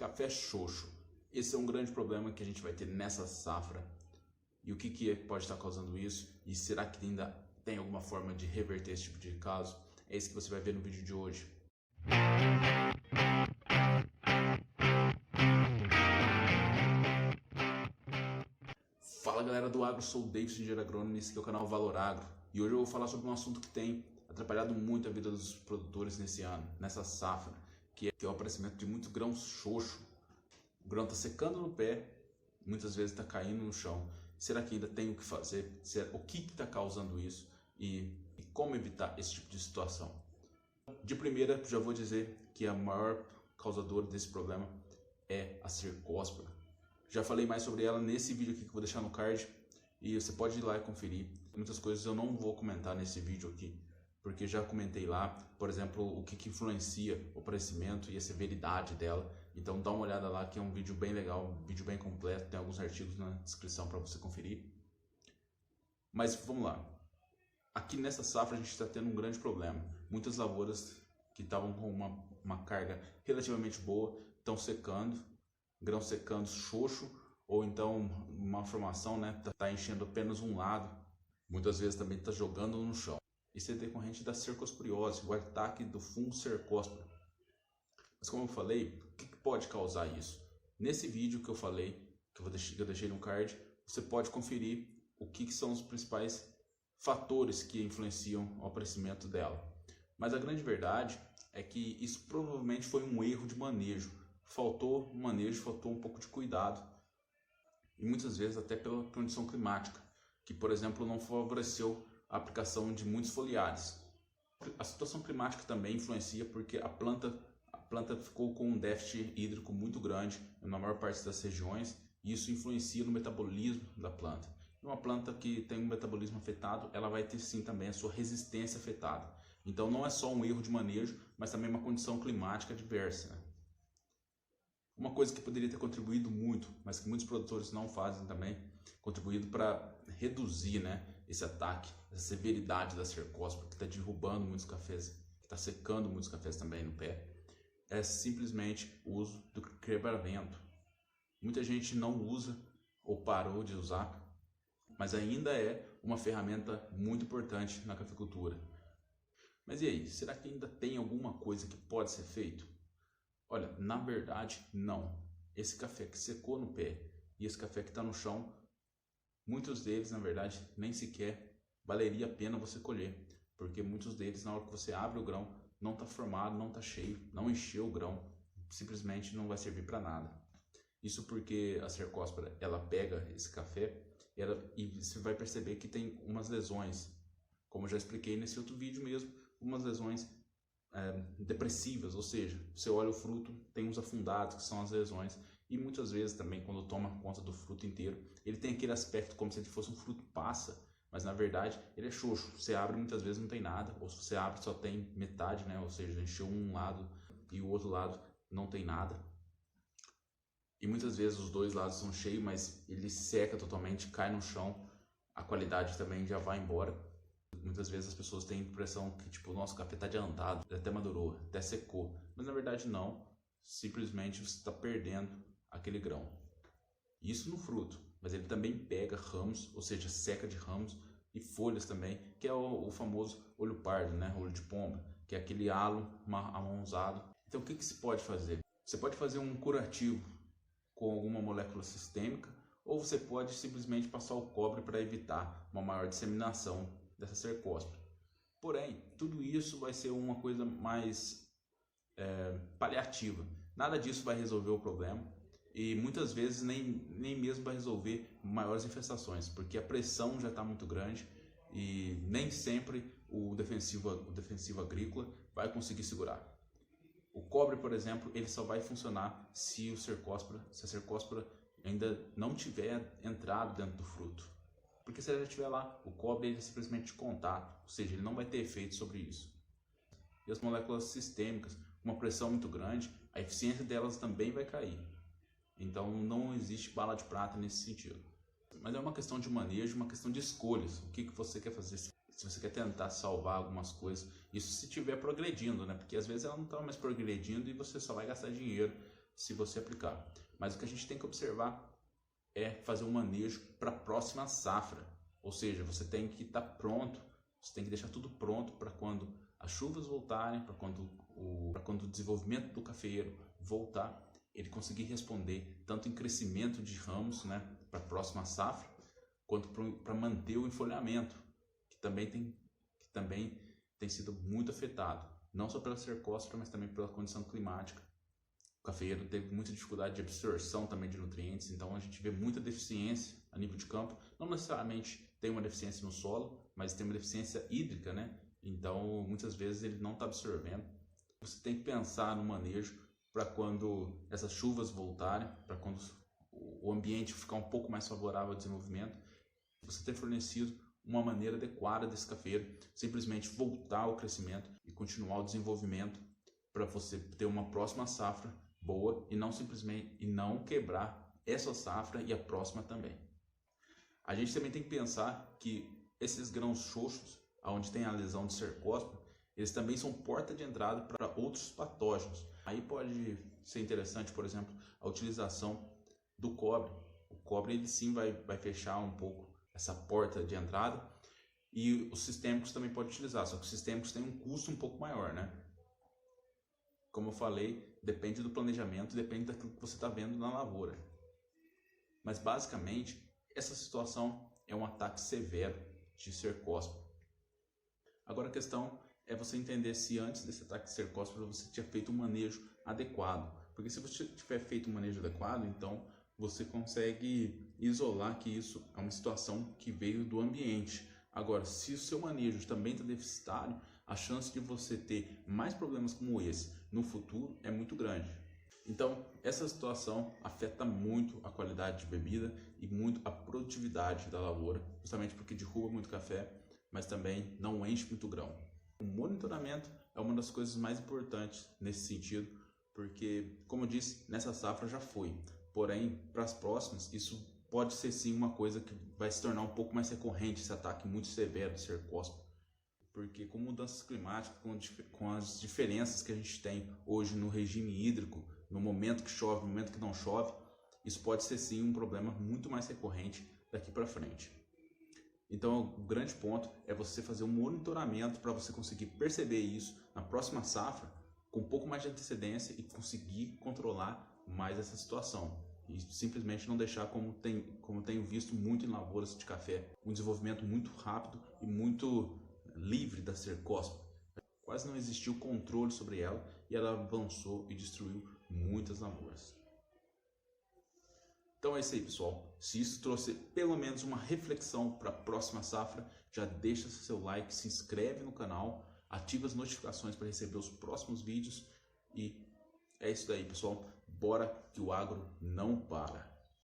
Café xoxo. Esse é um grande problema que a gente vai ter nessa safra. E o que pode estar causando isso? E será que ainda tem alguma forma de reverter esse tipo de caso? É isso que você vai ver no vídeo de hoje. Fala galera do agro, sou o Davidson, engenheiro agrônomo, esse aqui é o canal Valor Agro. E hoje eu vou falar sobre um assunto que tem atrapalhado muito a vida dos produtores nesse ano, nessa safra, que é o aparecimento de muitos grãos xoxos. O grão está secando no pé, muitas vezes está caindo no chão. Será que ainda tem o que fazer? O que está causando isso? E como evitar esse tipo de situação? De primeira, já vou dizer que a maior causadora desse problema é a cercóspora. Já falei mais sobre ela nesse vídeo aqui que eu vou deixar no card e você pode ir lá e conferir. Muitas coisas eu não vou comentar nesse vídeo aqui, porque já comentei lá, por exemplo, o que influencia o aparecimento e a severidade dela. Então dá uma olhada lá que é um vídeo bem legal, um vídeo bem completo, tem alguns artigos na descrição para você conferir. Mas vamos lá. Aqui nessa safra a gente está tendo um grande problema. Muitas lavouras que estavam com uma carga relativamente boa estão secando, grão secando xoxo, ou então uma formação tá enchendo apenas um lado, muitas vezes também está jogando no chão. Isso é decorrente da cercosporiose, o ataque do fungo cercóspora. Mas como eu falei, o que pode causar isso? Nesse vídeo que eu falei, que eu deixei no card, você pode conferir o que são os principais fatores que influenciam o aparecimento dela. Mas a grande verdade é que isso provavelmente foi um erro de manejo. Faltou manejo, faltou um pouco de cuidado. E muitas vezes até pela condição climática, que por exemplo não favoreceu a aplicação de muitos foliares. A situação climática também influencia porque a planta ficou com um déficit hídrico muito grande na maior parte das regiões, e isso influencia no metabolismo da planta. Uma planta que tem um metabolismo afetado, ela vai ter sim também a sua resistência afetada. Então não é só um erro de manejo, mas também uma condição climática adversa, né? Uma coisa que poderia ter contribuído muito, mas que muitos produtores não fazem também, contribuído para reduzir, esse ataque, essa severidade da cercóspora, que está derrubando muitos cafés, que está secando muitos cafés também no pé, é simplesmente o uso do quebra-vento. Muita gente não usa ou parou de usar, mas ainda é uma ferramenta muito importante na cafeicultura. Mas e aí, será que ainda tem alguma coisa que pode ser feito? Olha, na verdade, não. Esse café que secou no pé e esse café que está no chão, muitos deles, na verdade, nem sequer valeria a pena você colher, porque muitos deles, na hora que você abre o grão, não está formado, não está cheio, não encheu o grão, simplesmente não vai servir para nada. Isso porque a cercóspora, ela pega esse café e você vai perceber que tem umas lesões, como eu já expliquei nesse outro vídeo mesmo, umas lesões depressivas, ou seja, você olha o fruto, tem uns afundados que são as lesões, e muitas vezes também quando toma conta do fruto inteiro, ele tem aquele aspecto como se ele fosse um fruto passa, mas na verdade ele é xoxo. Você abre muitas vezes não tem nada, ou se você abre só tem metade, ou seja, encheu um lado e o outro lado não tem nada. E muitas vezes os dois lados são cheios, mas ele seca totalmente, cai no chão, a qualidade também já vai embora. Muitas vezes as pessoas têm a impressão que tipo, o nosso café está adiantado, até madurou, até secou. Mas na verdade não, simplesmente você está perdendo aquele grão. Isso no fruto, mas ele também pega ramos, ou seja, seca de ramos e folhas também, que é o famoso olho pardo, olho de pomba, que é aquele halo amarronzado. Então o que se pode fazer? Você pode fazer um curativo com alguma molécula sistêmica, ou você pode simplesmente passar o cobre para evitar uma maior disseminação dessa cercóspora. Porém, tudo isso vai ser uma coisa mais paliativa. Nada disso vai resolver o problema e muitas vezes nem mesmo vai resolver maiores infestações, porque a pressão já está muito grande e nem sempre o defensivo agrícola vai conseguir segurar. O cobre, por exemplo, ele só vai funcionar se a cercóspora ainda não tiver entrado dentro do fruto. Porque se ele já estiver lá, o cobre ele é simplesmente de contato, ou seja, ele não vai ter efeito sobre isso. E as moléculas sistêmicas, com uma pressão muito grande, a eficiência delas também vai cair. Então não existe bala de prata nesse sentido. Mas é uma questão de manejo, uma questão de escolhas. O que você quer fazer? Se você quer tentar salvar algumas coisas, isso se estiver progredindo, porque às vezes ela não está mais progredindo e você só vai gastar dinheiro se você aplicar. Mas o que a gente tem que observar é fazer um manejo para a próxima safra. Ou seja, você tem que estar pronto, você tem que deixar tudo pronto para quando as chuvas voltarem, para quando o desenvolvimento do cafeeiro voltar, ele conseguir responder tanto em crescimento de ramos, né, para a próxima safra, quanto para manter o enfolhamento, que também tem sido muito afetado, não só pela cercóspora, mas também pela condição climática. O cafeeiro teve muita dificuldade de absorção também de nutrientes, então a gente vê muita deficiência a nível de campo. Não necessariamente tem uma deficiência no solo, mas tem uma deficiência hídrica, né? Então muitas vezes ele não está absorvendo. Você tem que pensar no manejo para quando essas chuvas voltarem, para quando o ambiente ficar um pouco mais favorável ao desenvolvimento, você ter fornecido uma maneira adequada desse cafeeiro simplesmente voltar ao crescimento e continuar o desenvolvimento para você ter uma próxima safra boa e não quebrar essa safra e a próxima também. A gente também tem que pensar que esses grãos xoxos, onde tem a lesão de cercóspora, eles também são porta de entrada para outros patógenos. Aí pode ser interessante, por exemplo, a utilização do cobre. O cobre ele sim vai fechar um pouco essa porta de entrada, e os sistêmicos também pode utilizar, só que os sistêmicos têm um custo um pouco maior, né? Como eu falei, depende do planejamento, depende daquilo que você está vendo na lavoura. Mas basicamente, essa situação é um ataque severo de cercóspora. Agora a questão é você entender se antes desse ataque de cercóspora você tinha feito um manejo adequado. Porque se você tiver feito um manejo adequado, então você consegue isolar que isso é uma situação que veio do ambiente. Agora, se o seu manejo também está deficitário, a chance de você ter mais problemas como esse no futuro é muito grande. Então, essa situação afeta muito a qualidade de bebida e muito a produtividade da lavoura, justamente porque derruba muito café, mas também não enche muito grão. O monitoramento é uma das coisas mais importantes nesse sentido, porque, como eu disse, nessa safra já foi. Porém, para as próximas, isso pode ser sim uma coisa que vai se tornar um pouco mais recorrente, esse ataque muito severo de cercóspora. Porque com mudanças climáticas, com as diferenças que a gente tem hoje no regime hídrico, no momento que chove, no momento que não chove, isso pode ser sim um problema muito mais recorrente daqui para frente. Então o grande ponto é você fazer um monitoramento para você conseguir perceber isso na próxima safra com um pouco mais de antecedência e conseguir controlar mais essa situação. E simplesmente não deixar, como tenho visto muito em lavouras de café, um desenvolvimento muito rápido e muito livre da cercóspora. Quase não existiu controle sobre ela e ela avançou e destruiu muitas lavouras. Então é isso aí, pessoal. Se isso trouxe pelo menos uma reflexão para a próxima safra, já deixa seu like, se inscreve no canal, ativa as notificações para receber os próximos vídeos e é isso daí, pessoal. Bora que o agro não para.